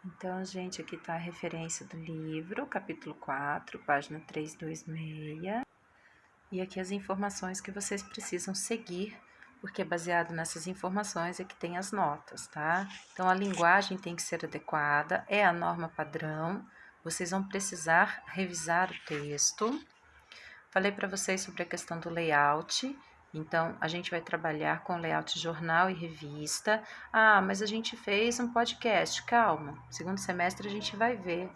Então, gente, aqui está a referência do livro, capítulo 4, página 326. E aqui as informações que vocês precisam seguir, porque baseado nessas informações é que tem as notas, tá? Então, a linguagem tem que ser adequada, é a norma padrão. Vocês vão precisar revisar o texto. Falei para vocês sobre a questão do layout. Então, a gente vai trabalhar com layout jornal e revista. Ah, mas a gente fez um podcast. Calma, segundo semestre a gente vai ver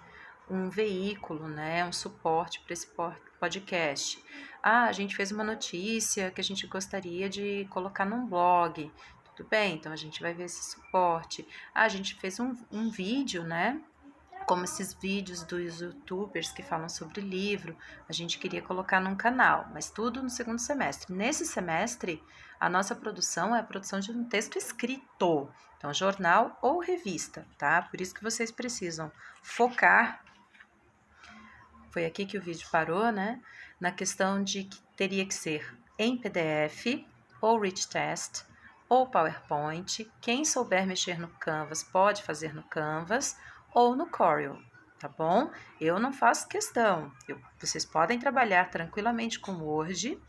um veículo, né, um suporte para esse podcast. Ah, a gente fez uma notícia que a gente gostaria de colocar num blog. Tudo bem, então a gente vai ver esse suporte. Ah, a gente fez um vídeo, né? Como esses vídeos dos youtubers que falam sobre livro, a gente queria colocar num canal, mas tudo no segundo semestre. Nesse semestre, a nossa produção é a produção de um texto escrito, então jornal ou revista, tá? Por isso que vocês precisam focar, foi aqui que o vídeo parou, né? Na questão de que teria que ser em PDF, ou Rich Test, ou PowerPoint. Quem souber mexer no Canvas pode fazer no Canvas ou no Corel, tá bom? Eu não faço questão. Vocês podem trabalhar tranquilamente com o Word,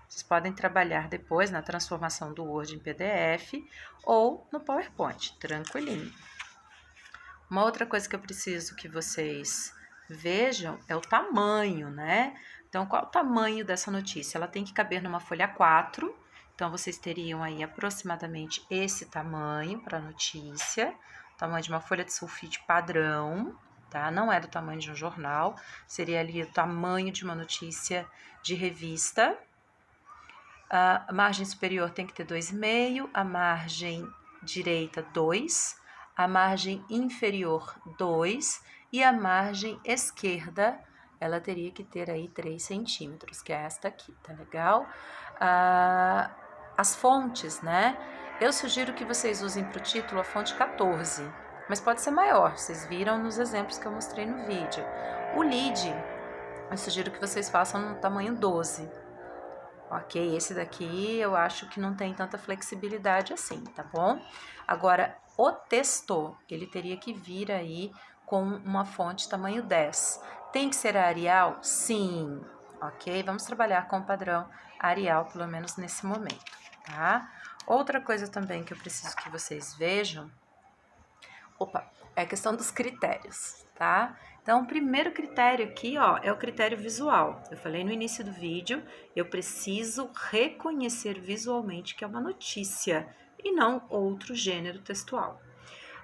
vocês podem trabalhar depois na transformação do Word em PDF ou no PowerPoint, tranquilinho. Uma outra coisa que eu preciso que vocês vejam é o tamanho, né? Então, qual o tamanho dessa notícia? Ela tem que caber numa folha 4, então vocês teriam aí aproximadamente esse tamanho para a notícia, tamanho de uma folha de sulfite padrão, tá? Não é do tamanho de um jornal, seria ali o tamanho de uma notícia de revista. A margem superior tem que ter 2,5, a margem direita 2, a margem inferior 2 e a margem esquerda ela teria que ter aí 3 centímetros, que é esta aqui, tá legal? As fontes, né? Eu sugiro que vocês usem para o título a fonte 14, mas pode ser maior, vocês viram nos exemplos que eu mostrei no vídeo. O lead, eu sugiro que vocês façam no tamanho 12. Ok, esse daqui eu acho que não tem tanta flexibilidade assim, tá bom? Agora, o texto, ele teria que vir aí com uma fonte tamanho 10. Tem que ser a Arial? Sim, ok? Vamos trabalhar com o padrão Arial, pelo menos nesse momento, tá? Outra coisa também que eu preciso que vocês vejam, é a questão dos critérios, tá? Então, o primeiro critério aqui, ó, é o critério visual. Eu falei no início do vídeo, eu preciso reconhecer visualmente que é uma notícia e não outro gênero textual.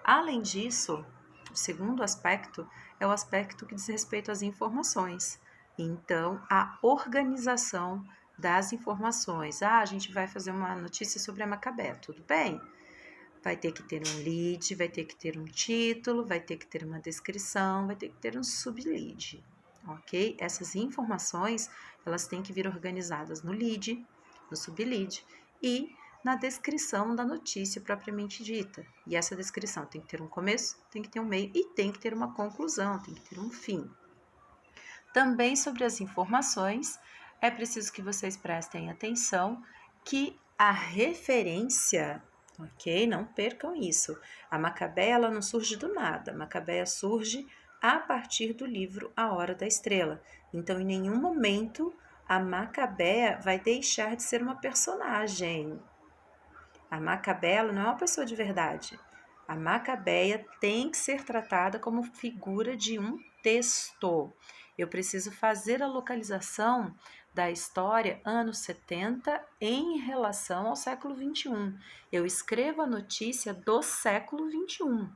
Além disso, o segundo aspecto é o aspecto que diz respeito às informações. Então, a organização das informações. Ah, a gente vai fazer uma notícia sobre a Macabé, tudo bem? Vai ter que ter um lead, vai ter que ter um título, vai ter que ter uma descrição, vai ter que ter um sublead, ok? Essas informações, elas têm que vir organizadas no lead, no sublead e na descrição da notícia propriamente dita. E essa descrição tem que ter um começo, tem que ter um meio e tem que ter uma conclusão, tem que ter um fim. Também sobre as informações, é preciso que vocês prestem atenção que a referência, ok? Não percam isso. A Macabeia, ela não surge do nada. A Macabeia surge a partir do livro A Hora da Estrela. Então, em nenhum momento, a Macabeia vai deixar de ser uma personagem. A Macabeia, ela não é uma pessoa de verdade. A Macabeia tem que ser tratada como figura de um texto. Eu preciso fazer a localização da história anos 70 em relação ao século 21. Eu escrevo a notícia do século 21,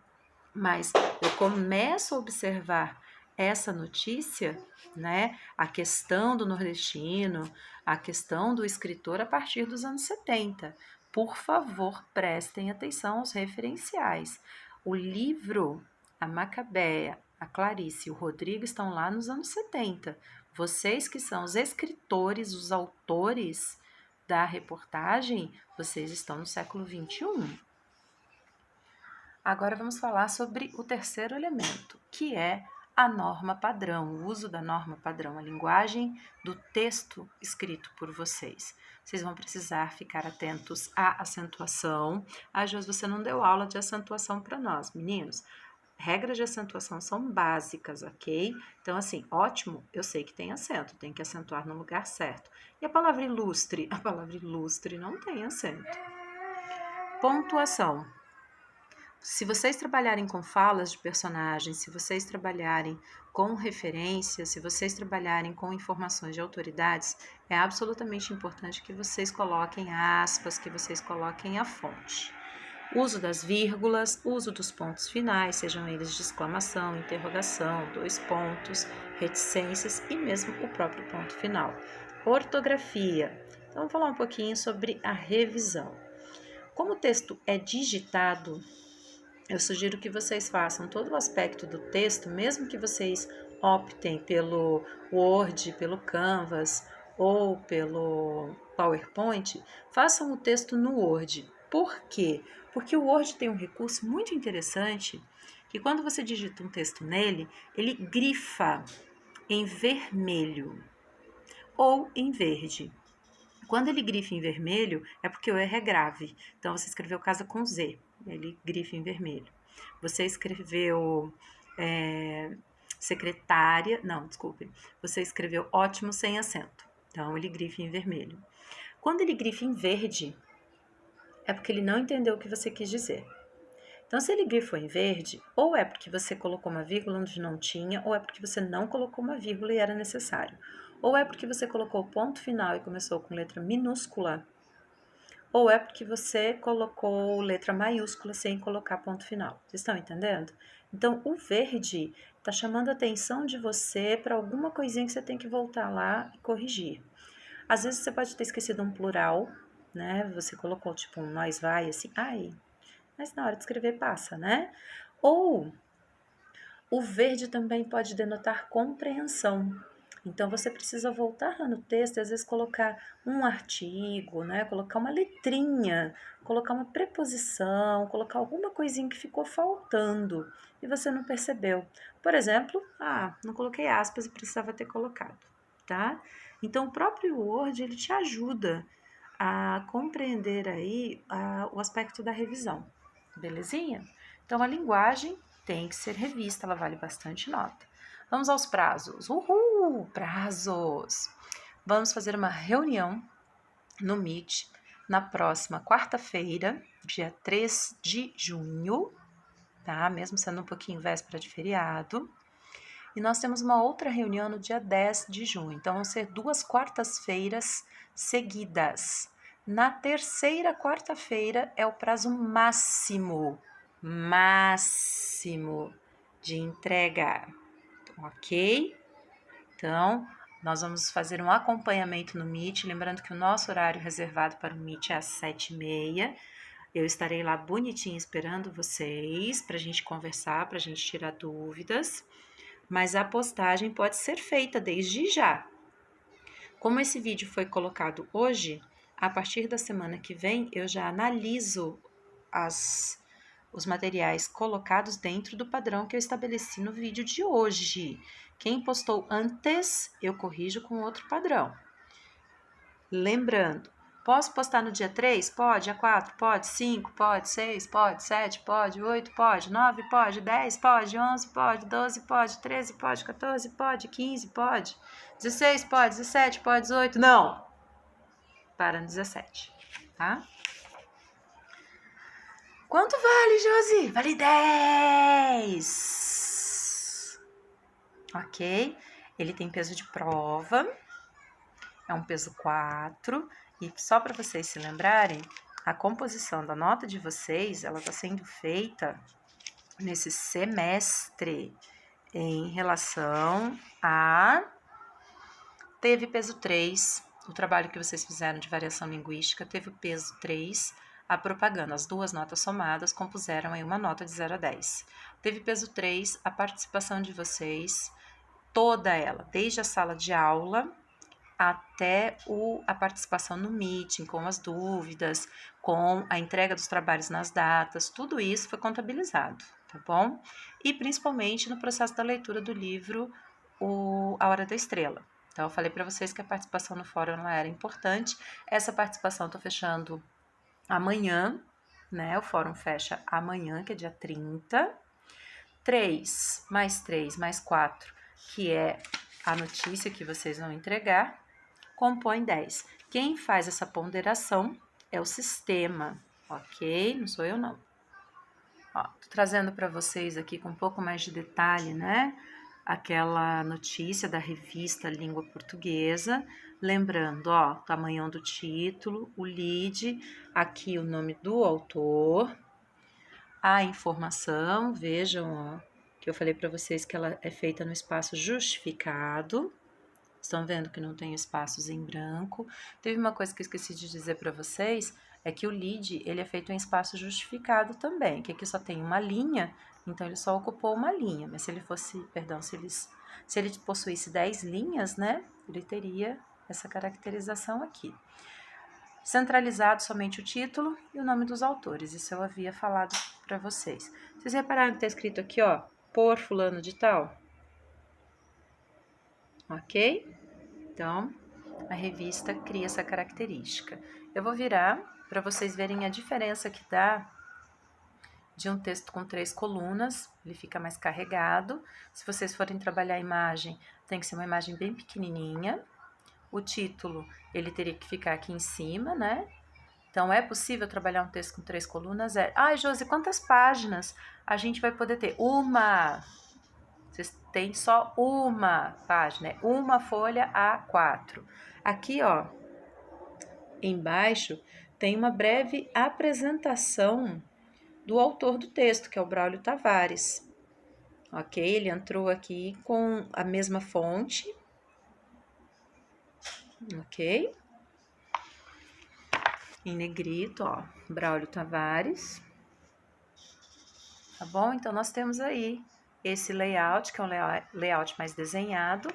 mas eu começo a observar essa notícia, né, a questão do nordestino, a questão do escritor a partir dos anos 70. Por favor, prestem atenção aos referenciais. O livro, a Macabeia, a Clarice e o Rodrigo estão lá nos anos 70. Vocês que são os escritores, os autores da reportagem, vocês estão no século 21. Agora vamos falar sobre o terceiro elemento, que é a norma padrão, o uso da norma padrão, a linguagem do texto escrito por vocês. Vocês vão precisar ficar atentos à acentuação. Ah, Josi, você não deu aula de acentuação para nós, meninos. regras de acentuação são básicas, ok? Então, assim, ótimo, eu sei que tem acento, tem que acentuar no lugar certo. E a palavra ilustre? A palavra ilustre não tem acento. Pontuação. Se vocês trabalharem com falas de personagens, se vocês trabalharem com referências, se vocês trabalharem com informações de autoridades, é absolutamente importante que vocês coloquem aspas, que vocês coloquem a fonte. Uso das vírgulas, uso dos pontos finais, sejam eles de exclamação, interrogação, 2 pontos, reticências e mesmo o próprio ponto final. Ortografia. Então, vamos falar um pouquinho sobre a revisão. Como o texto é digitado, eu sugiro que vocês façam todo o aspecto do texto, mesmo que vocês optem pelo Word, pelo Canvas ou pelo PowerPoint, façam o texto no Word. Por quê? Porque o Word tem um recurso muito interessante que quando você digita um texto nele, ele grifa em vermelho ou em verde. Quando ele grifa em vermelho, é porque o erro é grave. Então, você escreveu casa com Z, ele grifa em vermelho. Você escreveu secretária, não, desculpe. Você escreveu ótimo sem acento. Então, ele grifa em vermelho. Quando ele grifa em verde, é porque ele não entendeu o que você quis dizer. Então, se ele grifou em verde, ou é porque você colocou uma vírgula onde não tinha, ou é porque você não colocou uma vírgula e era necessário. Ou é porque você colocou o ponto final e começou com letra minúscula, ou é porque você colocou letra maiúscula sem colocar ponto final. Vocês estão entendendo? Então, o verde está chamando a atenção de você para alguma coisinha que você tem que voltar lá e corrigir. Às vezes você pode ter esquecido um plural, né? Você colocou tipo um nós vai, assim, ai, mas na hora de escrever passa, né? Ou o verde também pode denotar compreensão. Então, você precisa voltar lá no texto e às vezes colocar um artigo, né? Colocar uma letrinha, colocar uma preposição, colocar alguma coisinha que ficou faltando e você não percebeu. Por exemplo, não coloquei aspas e precisava ter colocado, tá? Então, o próprio Word, ele te ajuda a compreender aí o aspecto da revisão, belezinha? Então, a linguagem tem que ser revista, ela vale bastante nota. Vamos aos prazos. Uhul! Prazos! Vamos fazer uma reunião no Meet na próxima quarta-feira, dia 3 de junho, tá? Mesmo sendo um pouquinho véspera de feriado. E nós temos uma outra reunião no dia 10 de junho. Então, vão ser 2 quartas-feiras seguidas. Na terceira quarta-feira é o prazo máximo de entrega, ok? Então, nós vamos fazer um acompanhamento no Meet, lembrando que o nosso horário reservado para o Meet é às 7h30. Eu estarei lá bonitinha esperando vocês para a gente conversar, para a gente tirar dúvidas, mas a postagem pode ser feita desde já. Como esse vídeo foi colocado hoje, a partir da semana que vem eu já analiso os materiais colocados dentro do padrão que eu estabeleci no vídeo de hoje. Quem postou antes, eu corrijo com outro padrão. Lembrando, posso postar no dia 3? Pode. Dia 4? Pode. 5? Pode. 6? Pode. 7? Pode. 8? Pode. 9? Pode. 10? Pode. 11? Pode. 12? Pode. 13? Pode. 14? Pode. 15? Pode. 16? Pode. 17? Pode. 18? Não! Para no 17, tá? Quanto vale, Josi? Vale 10! Ok? Ele tem peso de prova, é um peso 4, e só para vocês se lembrarem, a composição da nota de vocês, ela está sendo feita nesse semestre em relação a... Teve peso 3, o trabalho que vocês fizeram de variação linguística teve o peso 3, a propaganda, as duas notas somadas compuseram aí uma nota de 0 a 10. Teve peso 3, a participação de vocês, toda ela, desde a sala de aula até a participação no meeting, com as dúvidas, com a entrega dos trabalhos nas datas, tudo isso foi contabilizado, tá bom? E principalmente no processo da leitura do livro A Hora da Estrela. Então, eu falei para vocês que a participação no fórum ela era importante. Essa participação eu tô fechando amanhã, né? O fórum fecha amanhã, que é dia 30. 3 mais 3 mais 4, que é a notícia que vocês vão entregar, compõe 10. Quem faz essa ponderação é o sistema, ok? Não sou eu, não. Ó, tô trazendo para vocês aqui com um pouco mais de detalhe, né? Aquela notícia da revista Língua Portuguesa. Lembrando, ó, o tamanhão do título, o lead, aqui o nome do autor, a informação, vejam, ó, que eu falei para vocês que ela é feita no espaço justificado. Estão vendo que não tem espaços em branco. Teve uma coisa que eu esqueci de dizer para vocês, é que o lead, ele é feito em espaço justificado também, que aqui só tem uma linha, então ele só ocupou uma linha, mas se ele fosse, perdão, se ele possuísse 10 linhas, né, ele teria essa caracterização aqui. Centralizado somente o título e o nome dos autores, isso eu havia falado para vocês. Vocês repararam que está escrito aqui, ó, por fulano de tal? Ok? Então, a revista cria essa característica. Eu vou virar para vocês verem a diferença que dá de um texto com 3 colunas, ele fica mais carregado. Se vocês forem trabalhar a imagem, tem que ser uma imagem bem pequenininha. O título, ele teria que ficar aqui em cima, né? Então, é possível trabalhar um texto com 3 colunas? É. Ai, Josi, quantas páginas a gente vai poder ter? Uma! Vocês têm só uma página, é uma folha A4. Aqui, ó, embaixo, tem uma breve apresentação do autor do texto, que é o Braulio Tavares. Ok? Ele entrou aqui com a mesma fonte. Ok? Em negrito, ó, Braulio Tavares. Tá bom? Então, nós temos aí esse layout, que é um layout mais desenhado.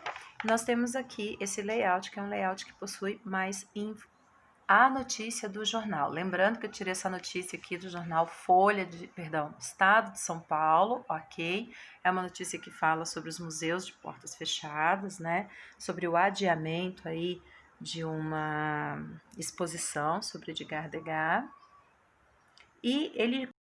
Nós temos aqui esse layout, que é um layout que possui mais a notícia do jornal. Lembrando que eu tirei essa notícia aqui do jornal Estado de São Paulo, ok? É uma notícia que fala sobre os museus de portas fechadas, né? Sobre o adiamento aí de uma exposição sobre Edgar Degas. E ele